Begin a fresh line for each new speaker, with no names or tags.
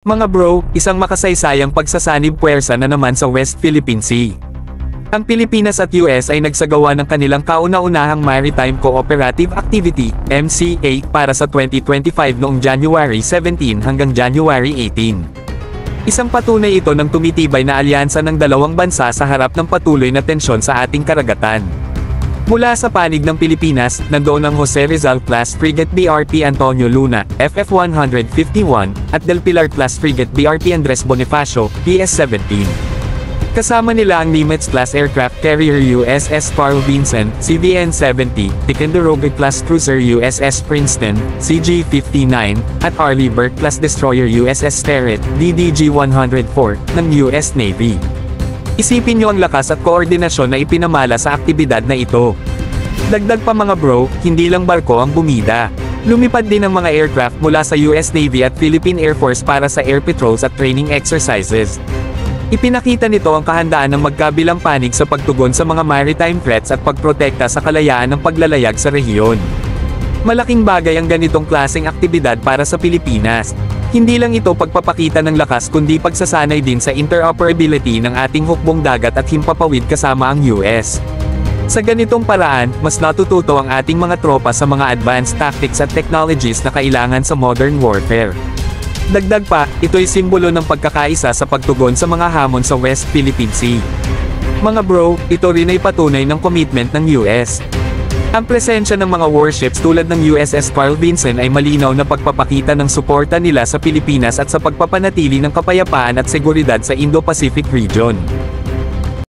Mga bro, isang makasaysayang pagsasanib puwersa na naman sa West Philippine Sea. Ang Pilipinas at US ay nagsagawa ng kanilang kauna-unahang Maritime Cooperative Activity, MCA, para sa 2025 noong January 17 hanggang January 18. Isang patunay ito ng tumitibay na alyansa ng dalawang bansa sa harap ng patuloy na tensyon sa ating karagatan. Mula sa panig ng Pilipinas, nandoon ang Jose Rizal-class frigate BRP Antonio Luna, FF-151, at Del Pilar-class frigate BRP Andres Bonifacio, PS-17. Kasama nila ang Nimitz-class aircraft carrier USS Carl Vinson, CVN-70, Ticonderoga-class cruiser USS Princeton, CG-59, at Arleigh Burke-class destroyer USS Sterett, DDG-104, ng US Navy. Isipin nyo ang lakas at koordinasyon na ipinamala sa aktibidad na ito. Dagdag pa mga bro, hindi lang barko ang bumida. Lumipad din ang mga aircraft mula sa US Navy at Philippine Air Force para sa air patrols at training exercises. Ipinakita nito ang kahandaan ng magkabilang panig sa pagtugon sa mga maritime threats at pagprotekta sa kalayaan ng paglalayag sa rehiyon. Malaking bagay ang ganitong klaseng aktibidad para sa Pilipinas. Hindi lang ito pagpapakita ng lakas kundi pagsasanay din sa interoperability ng ating hukbong dagat at himpapawid kasama ang US. Sa ganitong paraan, mas natututo ang ating mga tropa sa mga advanced tactics at technologies na kailangan sa modern warfare. Dagdag pa, ito'y simbolo ng pagkakaisa sa pagtugon sa mga hamon sa West Philippine Sea. Mga bro, ito rin ay patunay ng commitment ng US. Ang presensya ng mga warships tulad ng USS Carl Vinson ay malinaw na pagpapakita ng suporta nila sa Pilipinas at sa pagpapanatili ng kapayapaan at seguridad sa Indo-Pacific region.